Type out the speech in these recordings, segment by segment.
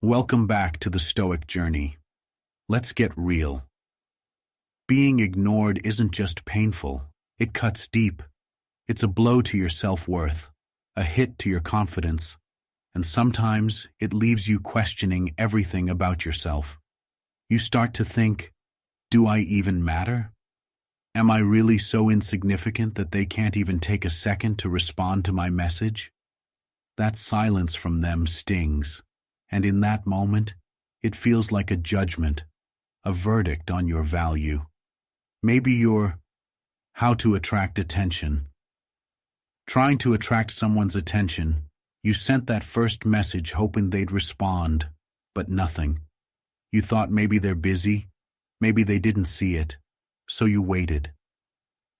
Welcome back to the Stoic journey. Let's get real. Being ignored isn't just painful, it cuts deep. It's a blow to your self-worth, a hit to your confidence, and sometimes it leaves you questioning everything about yourself. You start to think, do I even matter? Am I really so insignificant that they can't even take a second to respond to my message? That silence from them stings. And in that moment, it feels like a judgment, a verdict on your value. Maybe you're how to attract attention. Trying to attract someone's attention, you sent that first message hoping they'd respond, but nothing. You thought maybe they're busy, maybe they didn't see it, so you waited.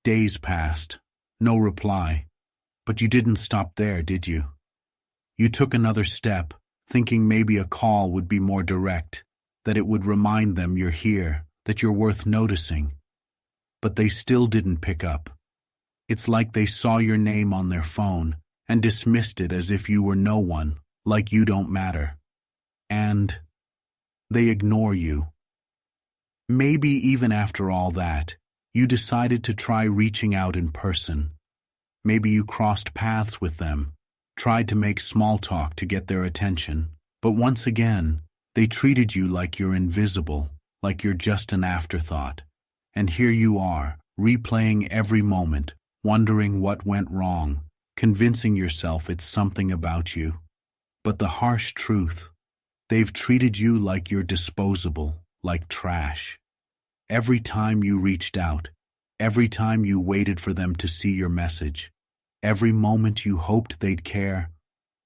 Days passed, no reply, but you didn't stop there, did you? You took another step, thinking maybe a call would be more direct, that it would remind them you're here, that you're worth noticing. But they still didn't pick up. It's like they saw your name on their phone and dismissed it as if you were no one, like you don't matter. And they ignore you. Maybe even after all that, you decided to try reaching out in person. Maybe you crossed paths with them, tried to make small talk to get their attention, but once again, they treated you like you're invisible, like you're just an afterthought. And here you are, replaying every moment, wondering what went wrong, convincing yourself it's something about you. But the harsh truth, they've treated you like you're disposable, like trash. Every time you reached out, every time you waited for them to see your message, every moment you hoped they'd care,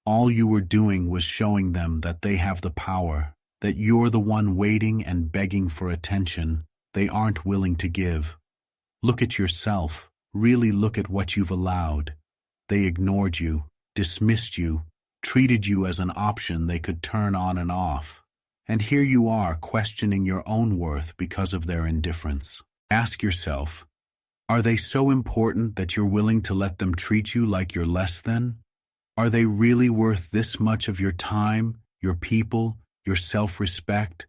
all you were doing was showing them that they have the power, that you're the one waiting and begging for attention they aren't willing to give. Look at yourself, really look at what you've allowed. They ignored you, dismissed you, treated you as an option they could turn on and off. And here you are questioning your own worth because of their indifference. Ask yourself, are they so important that you're willing to let them treat you like you're less than? Are they really worth this much of your time, your people, your self-respect?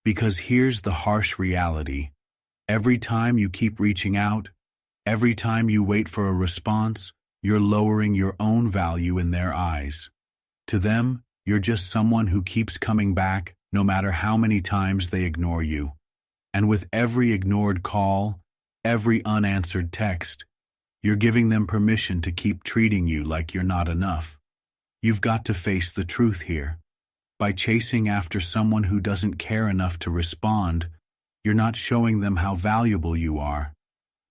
Because here's the harsh reality. Every time you keep reaching out, every time you wait for a response, you're lowering your own value in their eyes. To them, you're just someone who keeps coming back, no matter how many times they ignore you. And with every ignored call, every unanswered text, you're giving them permission to keep treating you like you're not enough. You've got to face the truth here. By chasing after someone who doesn't care enough to respond, you're not showing them how valuable you are.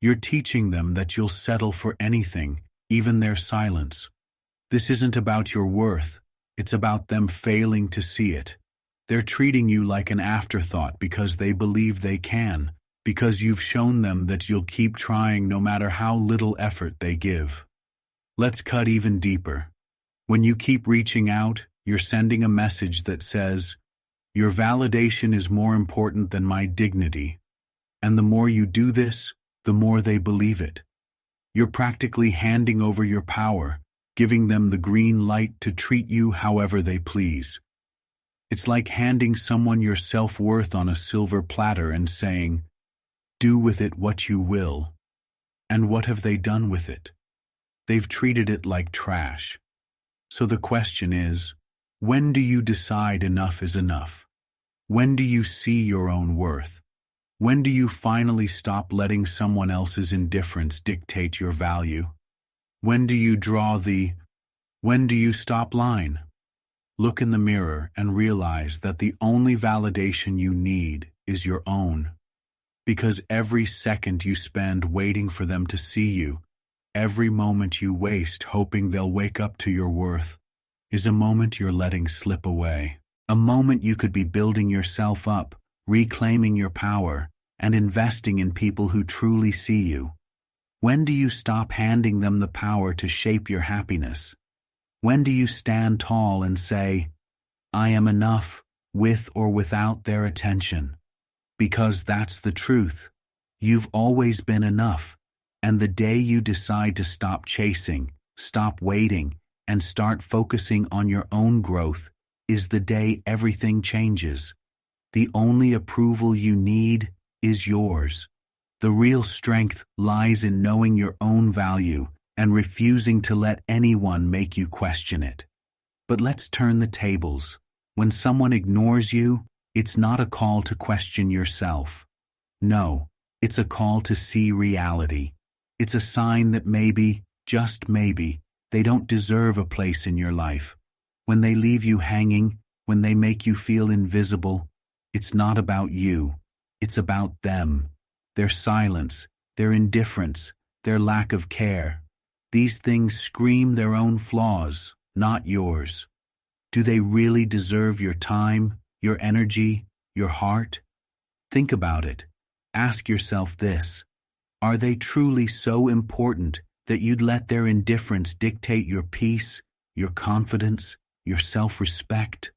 You're teaching them that you'll settle for anything, even their silence. This isn't about your worth, it's about them failing to see it. They're treating you like an afterthought because they believe they can, because you've shown them that you'll keep trying no matter how little effort they give. Let's cut even deeper. When you keep reaching out, you're sending a message that says, your validation is more important than my dignity. And the more you do this, the more they believe it. You're practically handing over your power, giving them the green light to treat you however they please. It's like handing someone your self-worth on a silver platter and saying, do with it what you will. And what have they done with it? They've treated it like trash. So the question is, when do you decide enough is enough? When do you see your own worth? When do you finally stop letting someone else's indifference dictate your value? When do you draw the when do you stop line? Look in the mirror and realize that the only validation you need is your own. Because every second you spend waiting for them to see you, every moment you waste hoping they'll wake up to your worth, is a moment you're letting slip away. A moment you could be building yourself up, reclaiming your power, and investing in people who truly see you. When do you stop handing them the power to shape your happiness? When do you stand tall and say, I am enough, with or without their attention? Because that's the truth. You've always been enough, and the day you decide to stop chasing, stop waiting, and start focusing on your own growth is the day everything changes. The only approval you need is yours. The real strength lies in knowing your own value and refusing to let anyone make you question it. But let's turn the tables. When someone ignores you, it's not a call to question yourself. No, it's a call to see reality. It's a sign that maybe, just maybe, they don't deserve a place in your life. When they leave you hanging, when they make you feel invisible, it's not about you. It's about them. Their silence, their indifference, their lack of care. These things scream their own flaws, not yours. Do they really deserve your time, your energy, your heart? Think about it. Ask yourself this. Are they truly so important that you'd let their indifference dictate your peace, your confidence, your self-respect?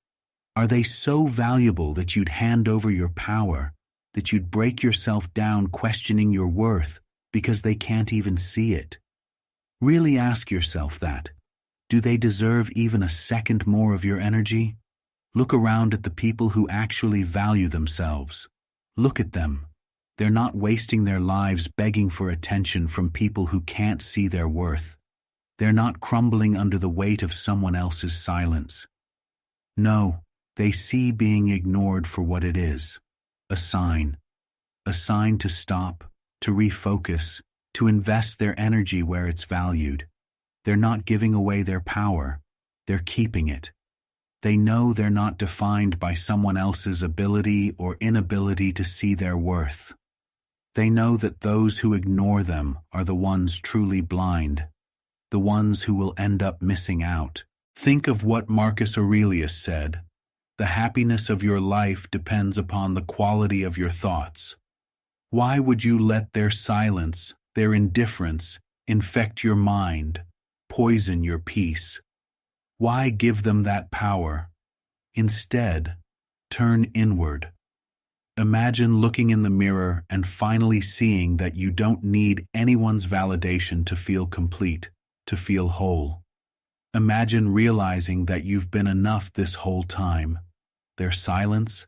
Are they so valuable that you'd hand over your power, that you'd break yourself down questioning your worth because they can't even see it? Really ask yourself that. Do they deserve even a second more of your energy? Look around at the people who actually value themselves. Look at them. They're not wasting their lives begging for attention from people who can't see their worth. They're not crumbling under the weight of someone else's silence. No, they see being ignored for what it is. A sign. A sign to stop, to refocus, to invest their energy where it's valued. They're not giving away their power. They're keeping it. They know they're not defined by someone else's ability or inability to see their worth. They know that those who ignore them are the ones truly blind, the ones who will end up missing out. Think of what Marcus Aurelius said. The happiness of your life depends upon the quality of your thoughts. Why would you let their silence, their indifference, infect your mind, poison your peace? Why give them that power? Instead, turn inward. Imagine looking in the mirror and finally seeing that you don't need anyone's validation to feel complete, to feel whole. Imagine realizing that you've been enough this whole time. Their silence?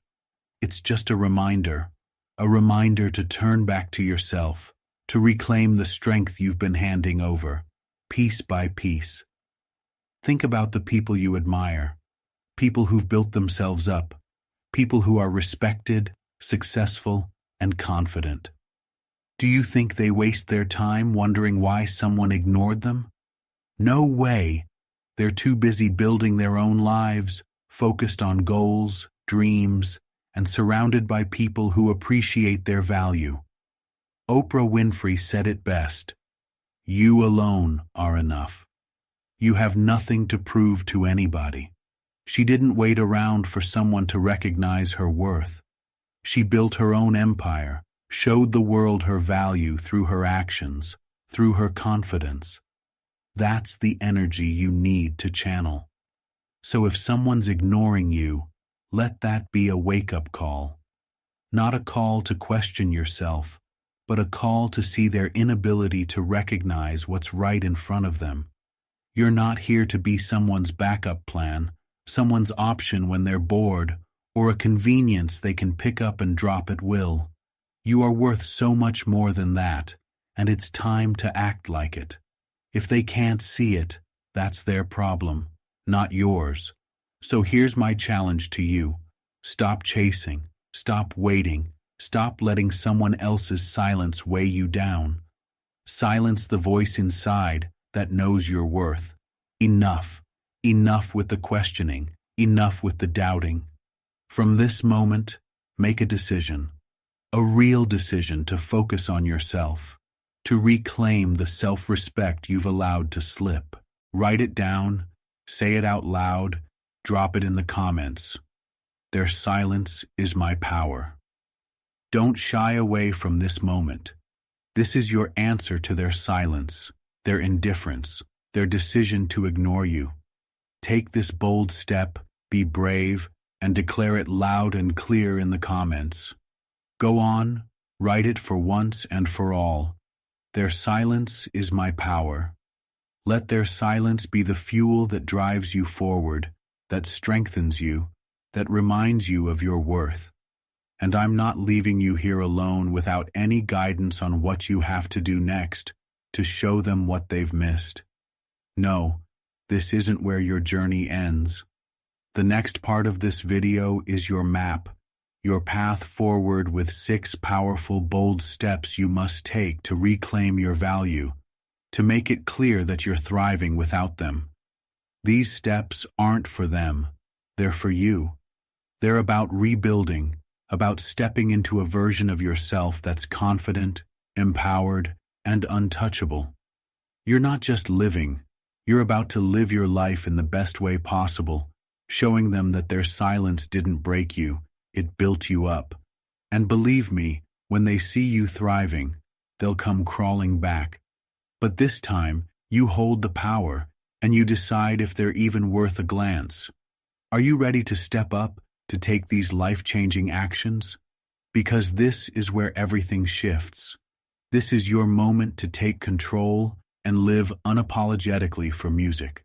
It's just a reminder to turn back to yourself, to reclaim the strength you've been handing over, piece by piece. Think about the people you admire, people who've built themselves up, people who are respected, successful, and confident. Do you think they waste their time wondering why someone ignored them? No way. They're too busy building their own lives, focused on goals, dreams, and surrounded by people who appreciate their value. Oprah Winfrey said it best. You alone are enough. You have nothing to prove to anybody. She didn't wait around for someone to recognize her worth. She built her own empire, showed the world her value through her actions, through her confidence. That's the energy you need to channel. So if someone's ignoring you, let that be a wake-up call. Not a call to question yourself, but a call to see their inability to recognize what's right in front of them. You're not here to be someone's backup plan, someone's option when they're bored, or a convenience they can pick up and drop at will. You are worth so much more than that, and it's time to act like it. If they can't see it, that's their problem, not yours. So here's my challenge to you. Stop chasing, stop waiting, stop letting someone else's silence weigh you down. Silence the voice inside that knows your worth. Enough. Enough with the questioning. Enough with the doubting. From this moment, make a decision. A real decision to focus on yourself. To reclaim the self-respect you've allowed to slip. Write it down, say it out loud, drop it in the comments. Their silence is my power. Don't shy away from this moment. This is your answer to their silence, their indifference, their decision to ignore you. Take this bold step, be brave, and declare it loud and clear in the comments. Go on, write it for once and for all. Their silence is my power. Let their silence be the fuel that drives you forward, that strengthens you, that reminds you of your worth. And I'm not leaving you here alone without any guidance on what you have to do next to show them what they've missed. No, this isn't where your journey ends. The next part of this video is your map, your path forward with 6 powerful, bold steps you must take to reclaim your value, to make it clear that you're thriving without them. These steps aren't for them, they're for you. They're about rebuilding, about stepping into a version of yourself that's confident, empowered, and untouchable. You're not just living, you're about to live your life in the best way possible, showing them that their silence didn't break you, it built you up. And believe me, when they see you thriving, they'll come crawling back. But this time, you hold the power, and you decide if they're even worth a glance. Are you ready to step up, to take these life-changing actions? Because this is where everything shifts. This is your moment to take control and live unapologetically for music.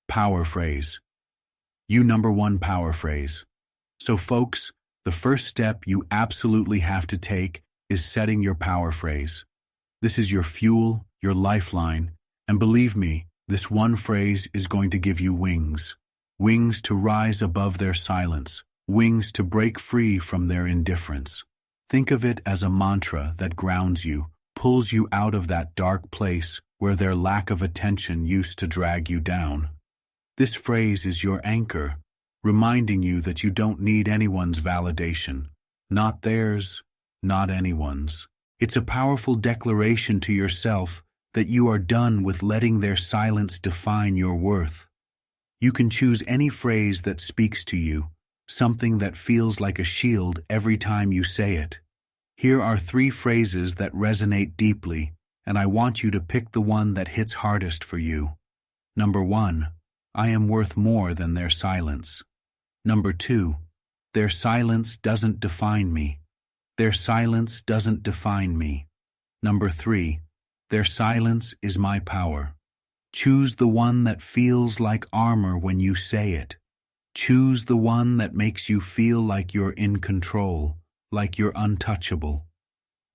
Power phrase. Number 1 power phrase. So folks, the first step you absolutely have to take is setting your power phrase. This is your fuel, your lifeline, and believe me, this one phrase is going to give you wings. Wings to rise above their silence, wings to break free from their indifference. Think of it as a mantra that grounds you, pulls you out of that dark place where their lack of attention used to drag you down. This phrase is your anchor, reminding you that you don't need anyone's validation. Not theirs, not anyone's. It's a powerful declaration to yourself that you are done with letting their silence define your worth. You can choose any phrase that speaks to you, something that feels like a shield every time you say it. Here are 3 phrases that resonate deeply, and I want you to pick the one that hits hardest for you. Number 1, I am worth more than their silence. Number 2, their silence doesn't define me. Their silence doesn't define me. Number 3, their silence is my power. Choose the one that feels like armor when you say it. Choose the one that makes you feel like you're in control, like you're untouchable.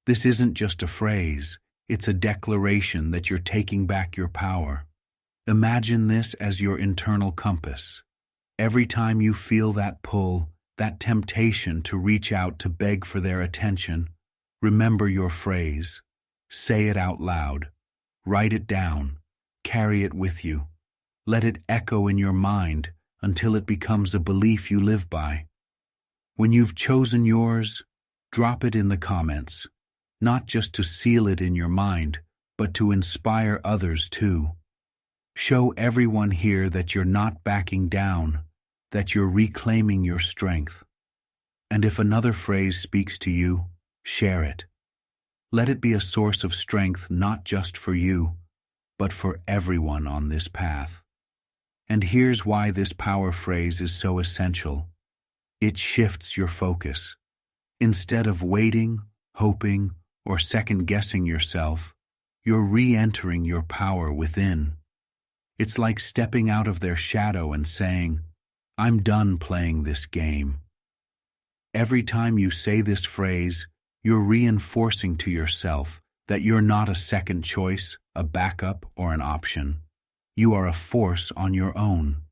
This isn't just a phrase, it's a declaration that you're taking back your power. Imagine this as your internal compass. Every time you feel that pull, that temptation to reach out to beg for their attention, remember your phrase. Say it out loud. Write it down. Carry it with you. Let it echo in your mind until it becomes a belief you live by. When you've chosen yours, drop it in the comments, not just to seal it in your mind, but to inspire others too. Show everyone here that you're not backing down, that you're reclaiming your strength. And if another phrase speaks to you, share it. Let it be a source of strength not just for you, but for everyone on this path. And here's why this power phrase is so essential. It shifts your focus. Instead of waiting, hoping, or second-guessing yourself, you're re-entering your power within. It's like stepping out of their shadow and saying, I'm done playing this game. Every time you say this phrase, you're reinforcing to yourself that you're not a second choice, a backup, or an option. You are a force on your own.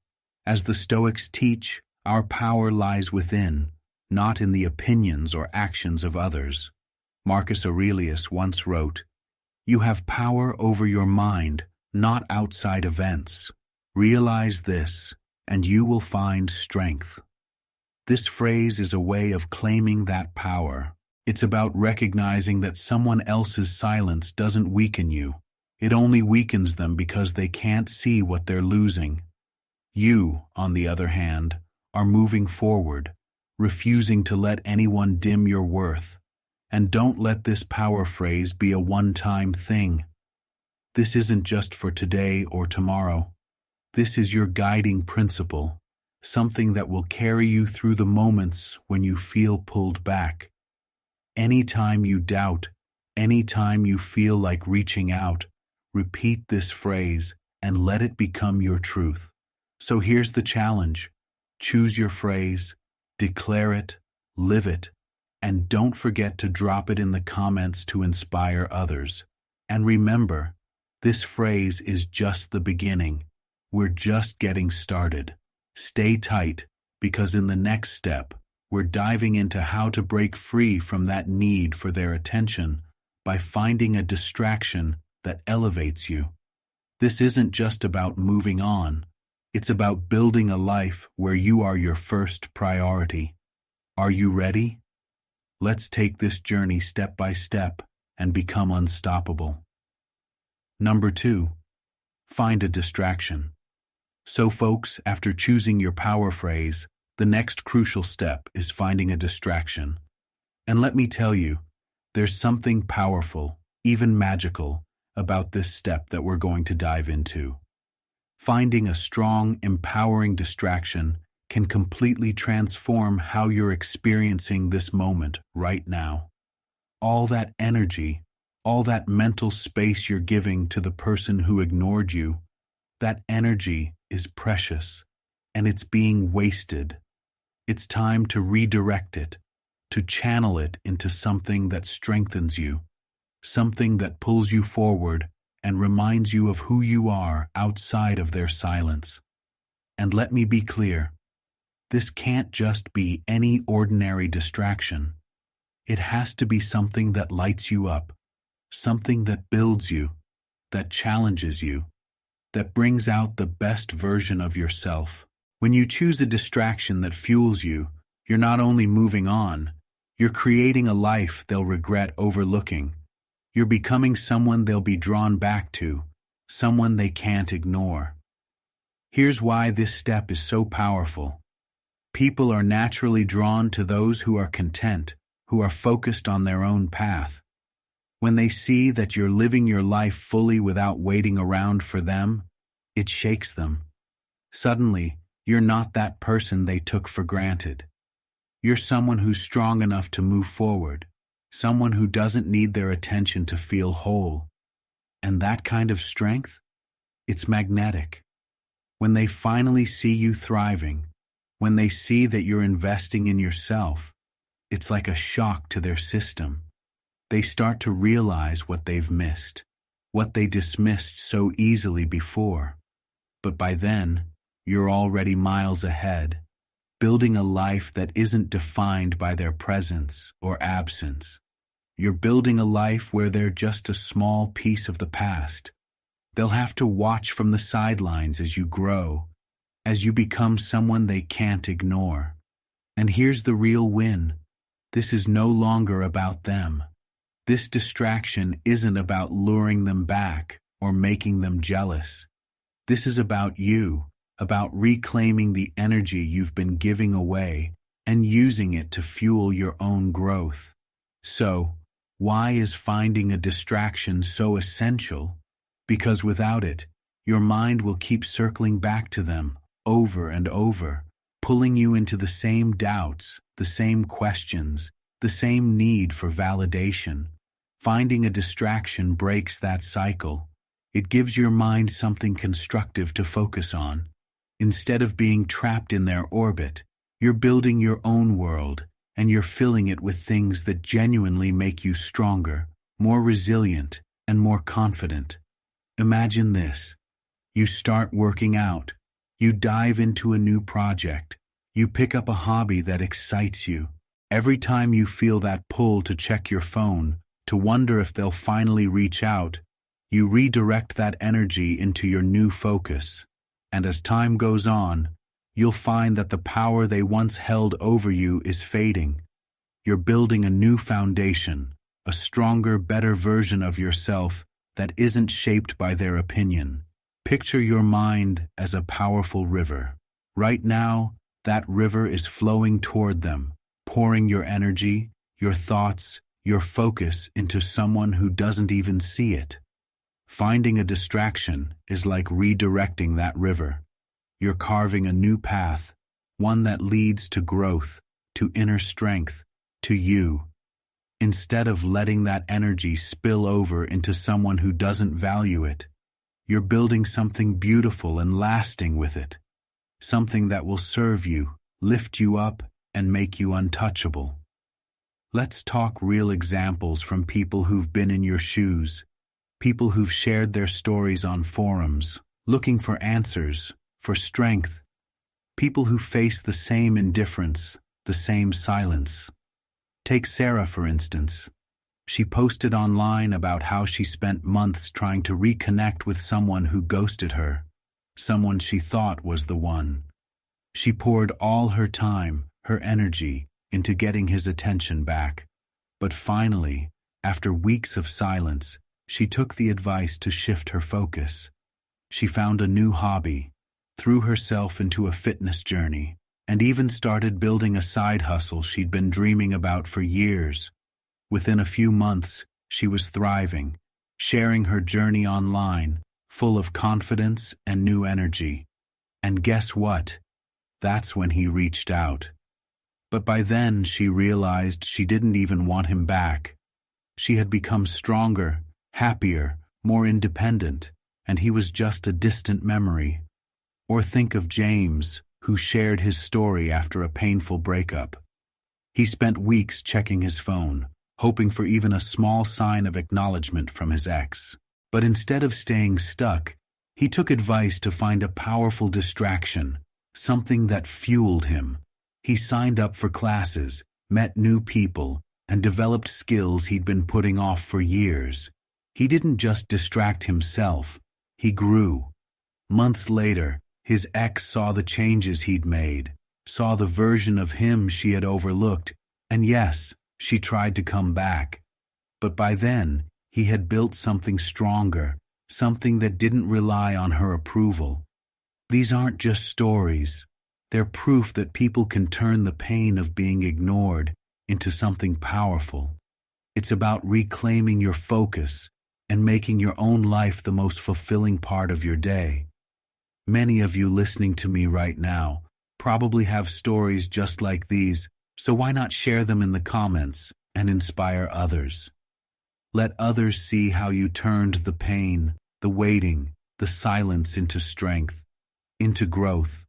As the Stoics teach, our power lies within, not in the opinions or actions of others. Marcus Aurelius once wrote, "You have power over your mind, not outside events. Realize this, and you will find strength." This phrase is a way of claiming that power. It's about recognizing that someone else's silence doesn't weaken you. It only weakens them because they can't see what they're losing. You, on the other hand, are moving forward, refusing to let anyone dim your worth. And don't let this power phrase be a one-time thing. This isn't just for today or tomorrow. This is your guiding principle, something that will carry you through the moments when you feel pulled back. Anytime you doubt, anytime you feel like reaching out, repeat this phrase and let it become your truth. So here's the challenge. Choose your phrase, declare it, live it, and don't forget to drop it in the comments to inspire others. And remember, this phrase is just the beginning. We're just getting started. Stay tight, because in the next step, we're diving into how to break free from that need for their attention by finding a distraction that elevates you. This isn't just about moving on. It's about building a life where you are your first priority. Are you ready? Let's take this journey step by step and become unstoppable. Number 2, find a distraction. So folks, after choosing your power phrase, the next crucial step is finding a distraction. And let me tell you, there's something powerful, even magical, about this step that we're going to dive into. Finding a strong, empowering distraction can completely transform how you're experiencing this moment right now. All that energy, all that mental space you're giving to the person who ignored you, that energy is precious, and it's being wasted. It's time to redirect it, to channel it into something that strengthens you, something that pulls you forward and reminds you of who you are outside of their silence. And let me be clear, this can't just be any ordinary distraction. It has to be something that lights you up, something that builds you, that challenges you, that brings out the best version of yourself. When you choose a distraction that fuels you, you're not only moving on, you're creating a life they'll regret overlooking. You're becoming someone they'll be drawn back to, someone they can't ignore. Here's why this step is so powerful. People are naturally drawn to those who are content, who are focused on their own path. When they see that you're living your life fully without waiting around for them, it shakes them. Suddenly, you're not that person they took for granted. You're someone who's strong enough to move forward, someone who doesn't need their attention to feel whole. And that kind of strength? It's magnetic. When they finally see you thriving, when they see that you're investing in yourself, it's like a shock to their system. They start to realize what they've missed, what they dismissed so easily before. But by then, you're already miles ahead, building a life that isn't defined by their presence or absence. You're building a life where they're just a small piece of the past. They'll have to watch from the sidelines as you grow, as you become someone they can't ignore. And here's the real win. This is no longer about them. This distraction isn't about luring them back or making them jealous. This is about you, about reclaiming the energy you've been giving away and using it to fuel your own growth. So, why is finding a distraction so essential? Because without it, your mind will keep circling back to them over and over, pulling you into the same doubts, the same questions, the same need for validation. Finding a distraction breaks that cycle. It gives your mind something constructive to focus on. Instead of being trapped in their orbit, you're building your own world, and you're filling it with things that genuinely make you stronger, more resilient, and more confident. Imagine this. You start working out. You dive into a new project. You pick up a hobby that excites you. Every time you feel that pull to check your phone, to wonder if they'll finally reach out, you redirect that energy into your new focus. And as time goes on, you'll find that the power they once held over you is fading. You're building a new foundation, a stronger, better version of yourself that isn't shaped by their opinion. Picture your mind as a powerful river. Right now, that river is flowing toward them, pouring your energy, your thoughts, your focus into someone who doesn't even see it. Finding a distraction is like redirecting that river. You're carving a new path, one that leads to growth, to inner strength, to you. Instead of letting that energy spill over into someone who doesn't value it, you're building something beautiful and lasting with it. something that will serve you, lift you up, and make you untouchable. Let's talk real examples from people who've been in your shoes, people who've shared their stories on forums, looking for answers, for strength, people who face the same indifference, the same silence. Take Sarah, for instance. She posted online about how she spent months trying to reconnect with someone who ghosted her, someone she thought was the one. She poured all her time, her energy, into getting his attention back. But finally, after weeks of silence, she took the advice to shift her focus. She found a new hobby, threw herself into a fitness journey, and even started building a side hustle she'd been dreaming about for years. Within a few months, she was thriving, sharing her journey online, full of confidence and new energy. And guess what? That's when he reached out. But by then, she realized she didn't even want him back. She had become stronger, happier, more independent, and he was just a distant memory. Or think of James, who shared his story after a painful breakup. He spent weeks checking his phone, hoping for even a small sign of acknowledgement from his ex. But instead of staying stuck, he took advice to find a powerful distraction, something that fueled him. He signed up for classes, met new people, and developed skills he'd been putting off for years. He didn't just distract himself, he grew. Months later, his ex saw the changes he'd made, saw the version of him she had overlooked, and yes, she tried to come back. But by then, he had built something stronger, something that didn't rely on her approval. These aren't just stories. They're proof that people can turn the pain of being ignored into something powerful. It's about reclaiming your focus and making your own life the most fulfilling part of your day. Many of you listening to me right now probably have stories just like these, so why not share them in the comments and inspire others? Let others see how you turned the pain, the waiting, the silence into strength, into growth.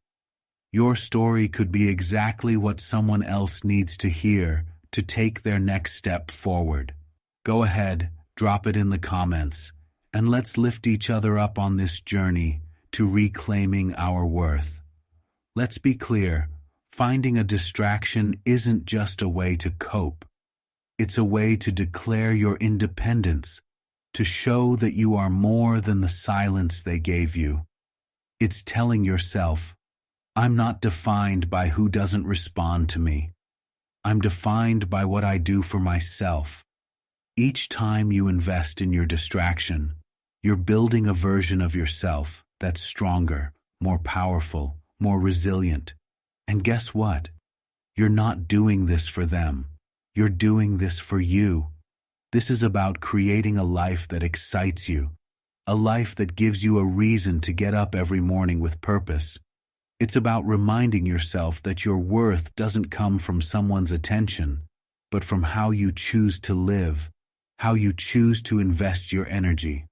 Your story could be exactly what someone else needs to hear to take their next step forward. Go ahead, drop it in the comments, and let's lift each other up on this journey to reclaiming our worth. Let's be clear, finding a distraction isn't just a way to cope. It's a way to declare your independence, to show that you are more than the silence they gave you. It's telling yourself, I'm not defined by who doesn't respond to me. I'm defined by what I do for myself. Each time you invest in your distraction, you're building a version of yourself that's stronger, more powerful, more resilient. And guess what? You're not doing this for them. You're doing this for you. This is about creating a life that excites you, a life that gives you a reason to get up every morning with purpose. It's about reminding yourself that your worth doesn't come from someone's attention, but from how you choose to live, how you choose to invest your energy.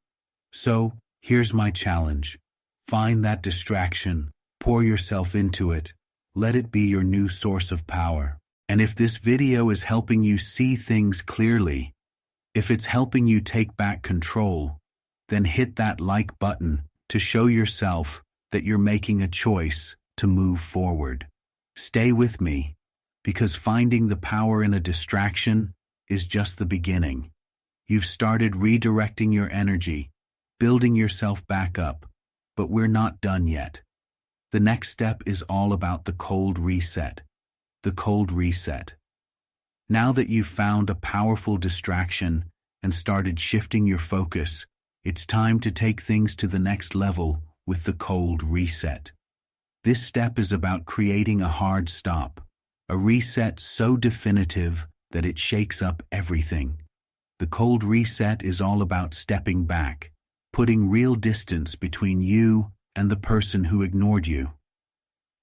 So, here's my challenge. Find that distraction, pour yourself into it, let it be your new source of power. And if this video is helping you see things clearly, if it's helping you take back control, then hit that like button to show yourself that you're making a choice to move forward. Stay with me, because finding the power in a distraction is just the beginning. You've started redirecting your energy, building yourself back up, but we're not done yet. The next step is all about the cold reset. The cold reset. Now that you've found a powerful distraction and started shifting your focus, it's time to take things to the next level with the cold reset. This step is about creating a hard stop, a reset so definitive that it shakes up everything. The cold reset is all about stepping back, putting real distance between you and the person who ignored you.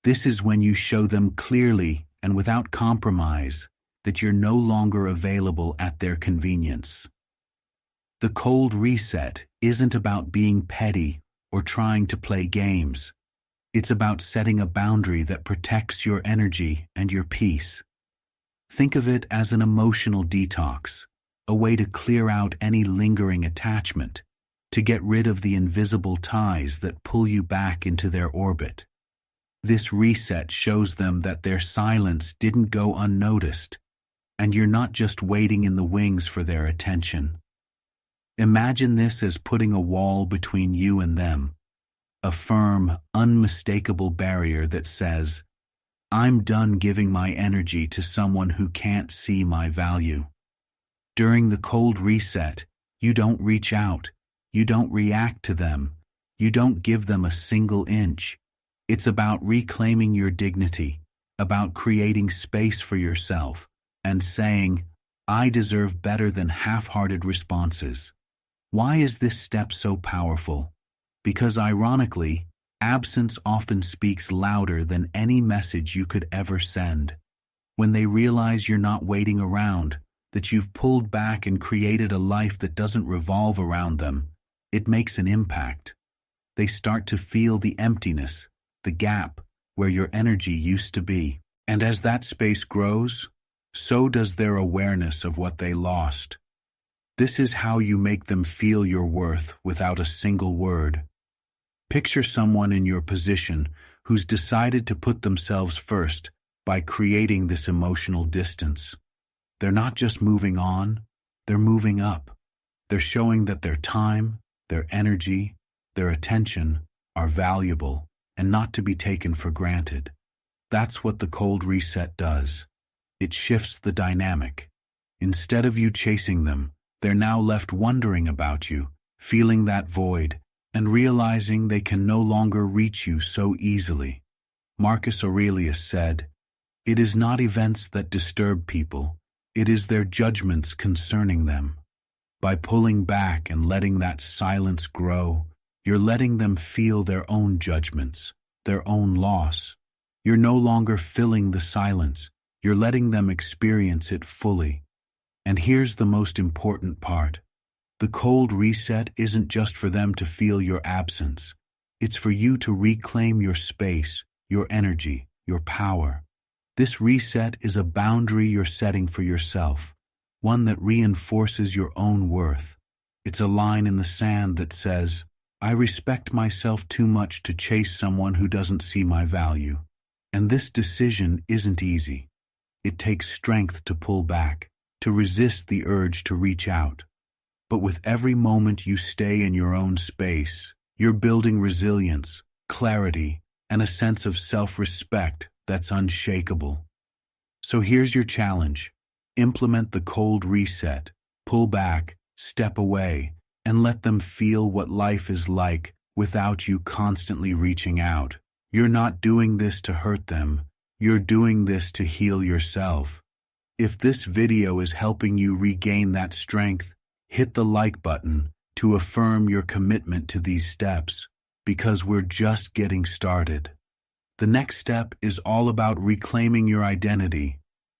This is when you show them clearly and without compromise that you're no longer available at their convenience. The cold reset isn't about being petty or trying to play games. It's about setting a boundary that protects your energy and your peace. Think of it as an emotional detox, a way to clear out any lingering attachment, to get rid of the invisible ties that pull you back into their orbit. This reset shows them that their silence didn't go unnoticed, and you're not just waiting in the wings for their attention. Imagine this as putting a wall between you and them, a firm, unmistakable barrier that says, "I'm done giving my energy to someone who can't see my value." During the cold reset, you don't reach out, you don't react to them, you don't give them a single inch. It's about reclaiming your dignity, about creating space for yourself, and saying, "I deserve better than half-hearted responses." Why is this step so powerful? Because ironically, absence often speaks louder than any message you could ever send. When they realize you're not waiting around, that you've pulled back and created a life that doesn't revolve around them, it makes an impact. They start to feel the emptiness, the gap where your energy used to be. And as that space grows, so does their awareness of what they lost. This is how you make them feel your worth without a single word. Picture someone in your position who's decided to put themselves first by creating this emotional distance. They're not just moving on, they're moving up. They're showing that their time, their energy, their attention are valuable and not to be taken for granted. That's what the cold reset does. It shifts the dynamic. Instead of you chasing them, they're now left wondering about you, feeling that void, and realizing they can no longer reach you so easily. Marcus Aurelius said, "It is not events that disturb people, it is their judgments concerning them." By pulling back and letting that silence grow, you're letting them feel their own judgments, their own loss. You're no longer filling the silence, you're letting them experience it fully. And here's the most important part. The cold reset isn't just for them to feel your absence. It's for you to reclaim your space, your energy, your power. This reset is a boundary you're setting for yourself, one that reinforces your own worth. It's a line in the sand that says, "I respect myself too much to chase someone who doesn't see my value." And this decision isn't easy. It takes strength to pull back, to resist the urge to reach out. But with every moment you stay in your own space, you're building resilience, clarity, and a sense of self-respect that's unshakable. So here's your challenge. Implement the cold reset, pull back, step away, and let them feel what life is like without you constantly reaching out. You're not doing this to hurt them, you're doing this to heal yourself. If this video is helping you regain that strength, hit the like button to affirm your commitment to these steps, because we're just getting started. The next step is all about reclaiming your identity,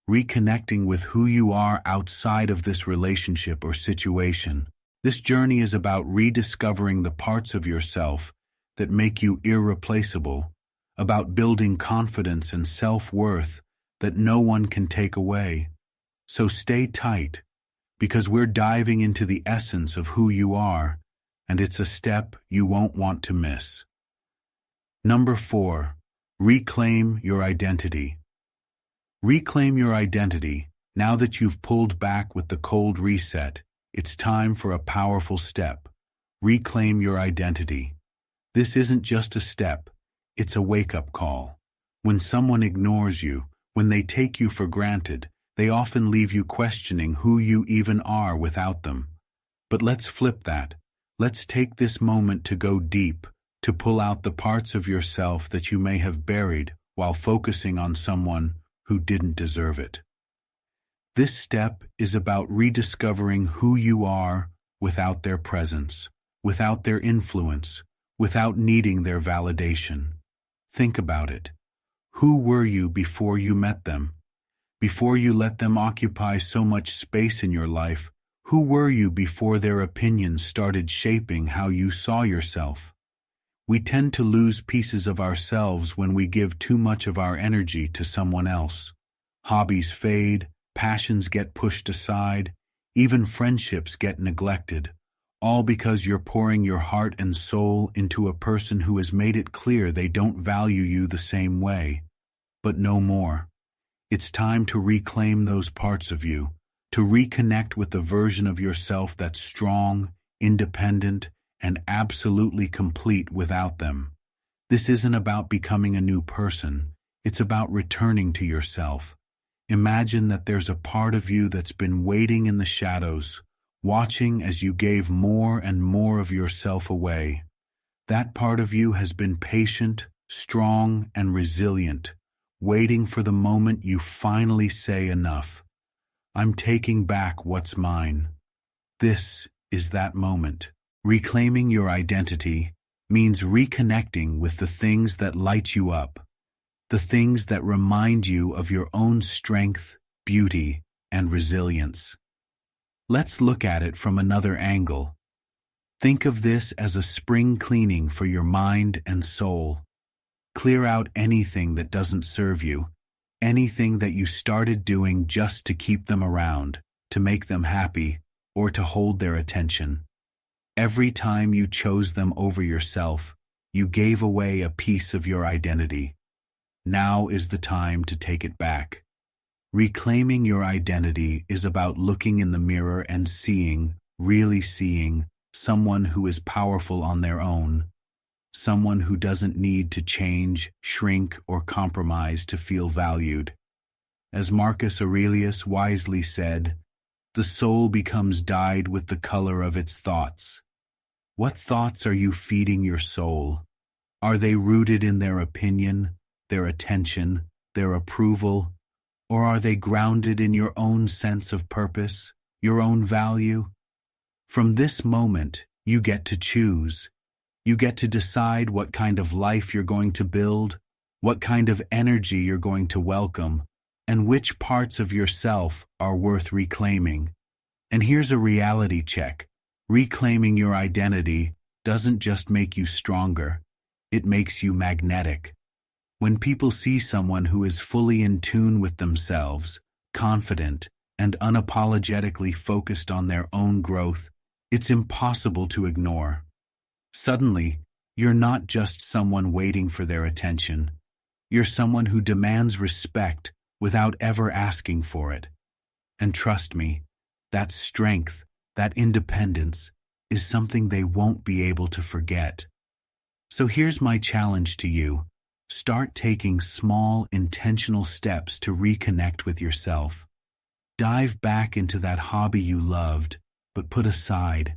reconnecting with who you are outside of this relationship or situation. This journey is about rediscovering the parts of yourself that make you irreplaceable, about building confidence and self-worth that no one can take away. So stay tight, because we're diving into the essence of who you are, and it's a step you won't want to miss. Number 4, reclaim your identity. Reclaim your identity. Now that you've pulled back with the cold reset, it's time for a powerful step. Reclaim your identity. This isn't just a step, it's a wake-up call. When someone ignores you, when they take you for granted, they often leave you questioning who you even are without them. But let's flip that. Let's take this moment to go deep, to pull out the parts of yourself that you may have buried while focusing on someone who didn't deserve it. This step is about rediscovering who you are without their presence, without their influence, without needing their validation. Think about it. Who were you before you met them? Before you let them occupy so much space in your life, who were you before their opinions started shaping how you saw yourself? We tend to lose pieces of ourselves when we give too much of our energy to someone else. Hobbies fade, passions get pushed aside, even friendships get neglected, all because you're pouring your heart and soul into a person who has made it clear they don't value you the same way. But no more. It's time to reclaim those parts of you, to reconnect with the version of yourself that's strong, independent, and absolutely complete without them. This isn't about becoming a new person. It's about returning to yourself. Imagine that there's a part of you that's been waiting in the shadows, watching as you gave more and more of yourself away. That part of you has been patient, strong, and resilient, waiting for the moment you finally say enough. I'm taking back what's mine. This is that moment. Reclaiming your identity means reconnecting with the things that light you up, the things that remind you of your own strength, beauty, and resilience. Let's look at it from another angle. Think of this as a spring cleaning for your mind and soul. Clear out anything that doesn't serve you, anything that you started doing just to keep them around, to make them happy, or to hold their attention. Every time you chose them over yourself, you gave away a piece of your identity. Now is the time to take it back. Reclaiming your identity is about looking in the mirror and seeing, really seeing, someone who is powerful on their own, someone who doesn't need to change, shrink, or compromise to feel valued. As Marcus Aurelius wisely said, the soul becomes dyed with the color of its thoughts. What thoughts are you feeding your soul? Are they rooted in their opinion, their attention, their approval, or are they grounded in your own sense of purpose, your own value? From this moment, you get to choose. You get to decide what kind of life you're going to build, what kind of energy you're going to welcome, and which parts of yourself are worth reclaiming. And here's a reality check. Reclaiming your identity doesn't just make you stronger, it makes you magnetic. When people see someone who is fully in tune with themselves, confident, and unapologetically focused on their own growth, it's impossible to ignore. Suddenly, you're not just someone waiting for their attention. You're someone who demands respect without ever asking for it. And trust me, that strength, that independence, is something they won't be able to forget. So here's my challenge to you. Start taking small, intentional steps to reconnect with yourself. Dive back into that hobby you loved, but put aside.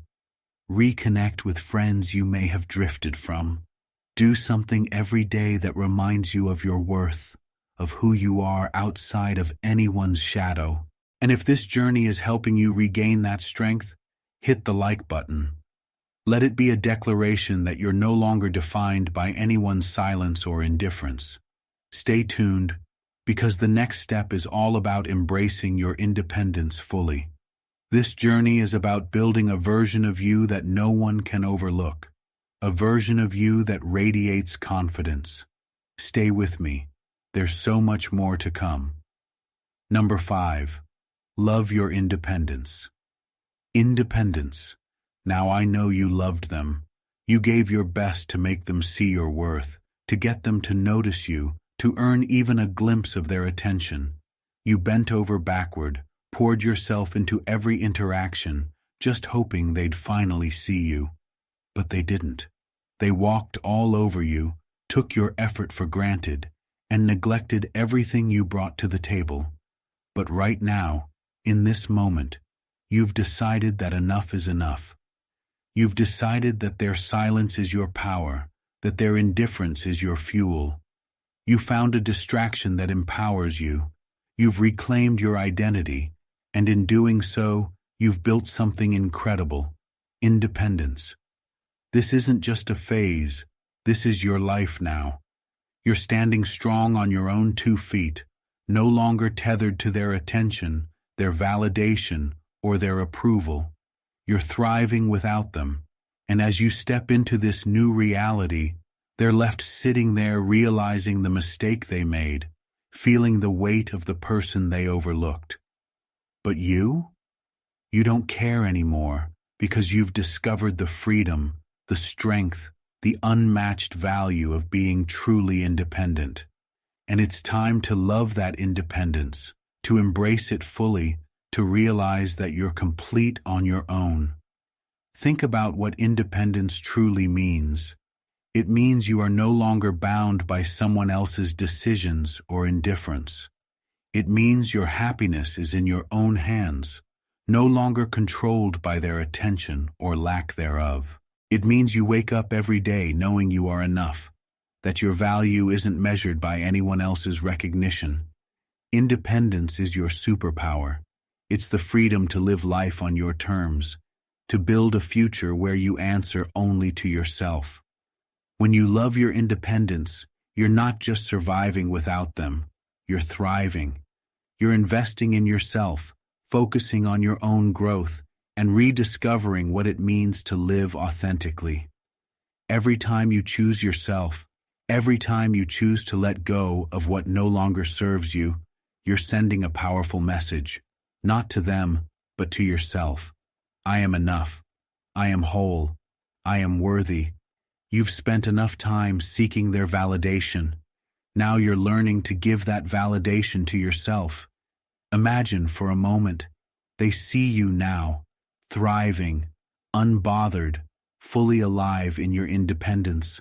Reconnect with friends you may have drifted from. Do something every day that reminds you of your worth, of who you are outside of anyone's shadow. And if this journey is helping you regain that strength, hit the like button. Let it be a declaration that you're no longer defined by anyone's silence or indifference. Stay tuned, because the next step is all about embracing your independence fully. This journey is about building a version of you that no one can overlook, a version of you that radiates confidence. Stay with me. There's so much more to come. Number 5. Love your independence. Independence. Now I know you loved them. You gave your best to make them see your worth, to get them to notice you, to earn even a glimpse of their attention. You bent over backward, poured yourself into every interaction, just hoping they'd finally see you. But they didn't. They walked all over you, took your effort for granted, and neglected everything you brought to the table. But right now, in this moment, you've decided that enough is enough. You've decided that their silence is your power, that their indifference is your fuel. You found a distraction that empowers you. You've reclaimed your identity, and in doing so, you've built something incredible: independence. This isn't just a phase, this is your life now. You're standing strong on your own 2 feet, no longer tethered to their attention, their validation, or their approval. You're thriving without them, and as you step into this new reality, They're left sitting there realizing the mistake they made, feeling the weight of the person they overlooked. But you? You don't care anymore because you've discovered the freedom, the strength, the unmatched value of being truly independent. And it's time to love that independence, to embrace it fully, to realize that you're complete on your own. Think about what independence truly means. It means you are no longer bound by someone else's decisions or indifference. It means your happiness is in your own hands, no longer controlled by their attention or lack thereof. It means you wake up every day knowing you are enough, that your value isn't measured by anyone else's recognition. Independence is your superpower. It's the freedom to live life on your terms, to build a future where you answer only to yourself. When you love your independence, you're not just surviving without them, you're thriving. You're investing in yourself, focusing on your own growth, and rediscovering what it means to live authentically. Every time you choose yourself, every time you choose to let go of what no longer serves you, you're sending a powerful message, not to them, but to yourself. I am enough. I am whole. I am worthy. You've spent enough time seeking their validation. Now you're learning to give that validation to yourself. Imagine for a moment, they see you now, thriving, unbothered, fully alive in your independence.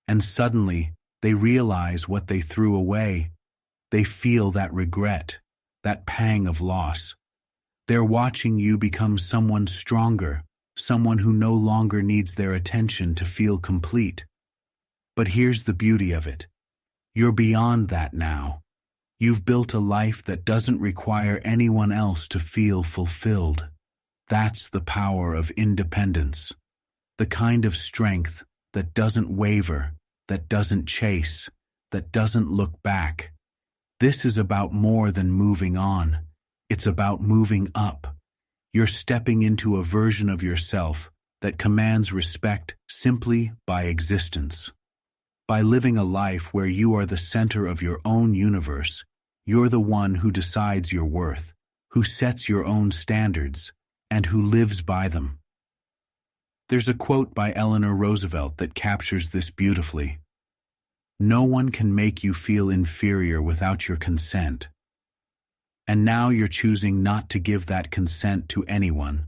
And suddenly, they realize what they threw away. They feel that regret, that pang of loss. They're watching you become someone stronger, someone who no longer needs their attention to feel complete. But here's the beauty of it. You're beyond that now. You've built a life that doesn't require anyone else to feel fulfilled. That's the power of independence. The kind of strength that doesn't waver, that doesn't chase, that doesn't look back. This is about more than moving on. It's about moving up. You're stepping into a version of yourself that commands respect simply by existence. By living a life where you are the center of your own universe, you're the one who decides your worth, who sets your own standards, and who lives by them. There's a quote by Eleanor Roosevelt that captures this beautifully. No one can make you feel inferior without your consent. And now you're choosing not to give that consent to anyone.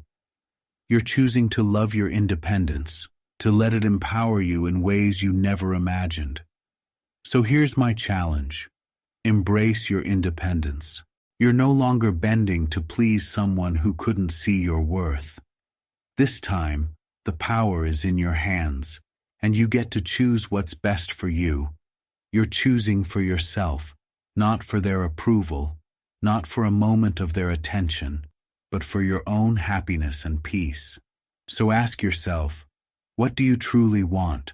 You're choosing to love your independence, to let it empower you in ways you never imagined. So here's my challenge. Embrace your independence. You're no longer bending to please someone who couldn't see your worth. This time, the power is in your hands, and you get to choose what's best for you. You're choosing for yourself, not for their approval, not for a moment of their attention, but for your own happiness and peace. So ask yourself, what do you truly want?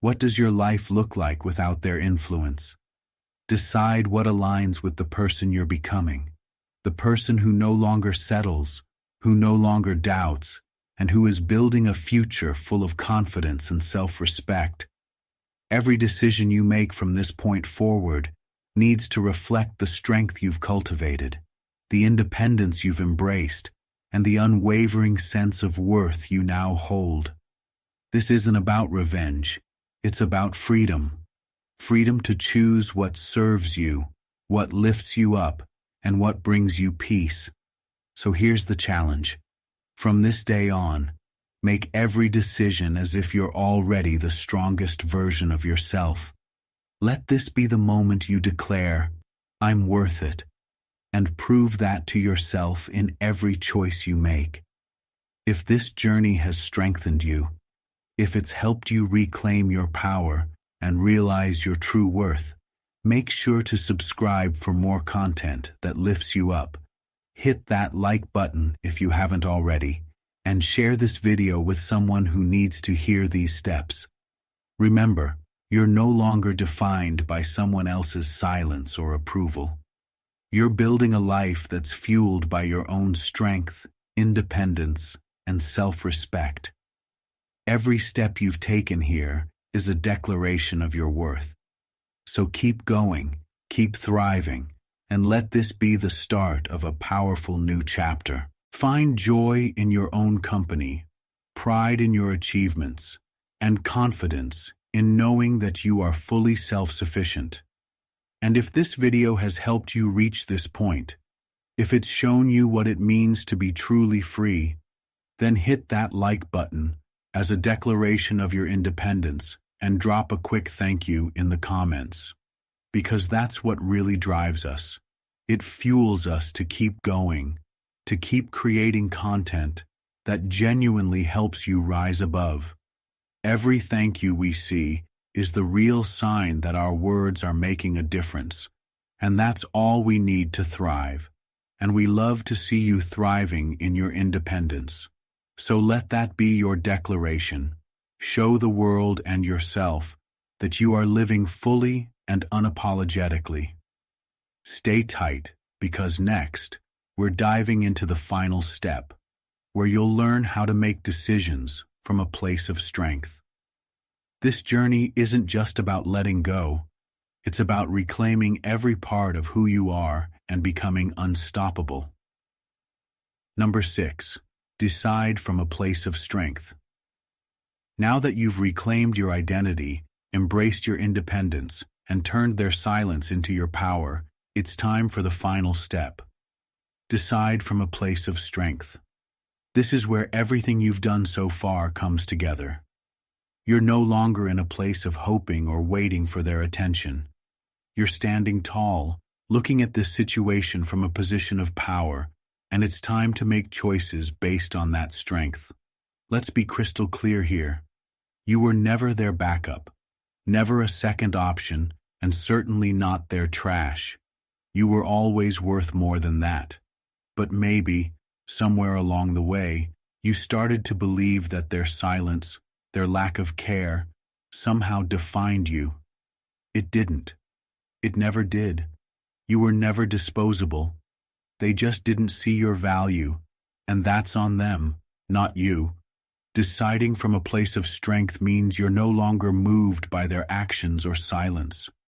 What does your life look like without their influence? Decide what aligns with the person you're becoming, the person who no longer settles, who no longer doubts, and who is building a future full of confidence and self-respect. Every decision you make from this point forward needs to reflect the strength you've cultivated, the independence you've embraced, and the unwavering sense of worth you now hold. This isn't about revenge. It's about freedom. Freedom to choose what serves you, what lifts you up, and what brings you peace. So here's the challenge. From this day on, make every decision as if you're already the strongest version of yourself. Let this be the moment you declare, I'm worth it, and prove that to yourself in every choice you make. If this journey has strengthened you, if it's helped you reclaim your power and realize your true worth, make sure to subscribe for more content that lifts you up. Hit that like button if you haven't already, and share this video with someone who needs to hear these steps. Remember, you're no longer defined by someone else's silence or approval. You're building a life that's fueled by your own strength, independence, and self-respect. Every step you've taken here is a declaration of your worth. So keep going, keep thriving, and let this be the start of a powerful new chapter. Find joy in your own company, pride in your achievements, and confidence in knowing that you are fully self-sufficient. And if this video has helped you reach this point, if it's shown you what it means to be truly free, then hit that like button as a declaration of your independence and drop a quick thank you in the comments. Because that's what really drives us. It fuels us to keep going, to keep creating content that genuinely helps you rise above. Every thank you we see is the real sign that our words are making a difference, and that's all we need to thrive. And we love to see you thriving in your independence. So let that be your declaration. Show the world and yourself that you are living fully and unapologetically. Stay tight, because next, we're diving into the final step, where you'll learn how to make decisions from a place of strength. This journey isn't just about letting go. It's about reclaiming every part of who you are and becoming unstoppable. Number 6. Decide from a place of strength. Now that you've reclaimed your identity, embraced your independence, and turned their silence into your power, it's time for the final step. Decide from a place of strength. This is where everything you've done so far comes together. You're no longer in a place of hoping or waiting for their attention. You're standing tall, looking at this situation from a position of power, and it's time to make choices based on that strength. Let's be crystal clear here. You were never their backup, never a second option, and certainly not their trash. You were always worth more than that. But maybe, somewhere along the way, you started to believe that their silence, their lack of care, somehow defined you. It didn't. It never did. You were never disposable. They just didn't see your value, and that's on them, not you. Deciding from a place of strength means you're no longer moved by their actions or silence.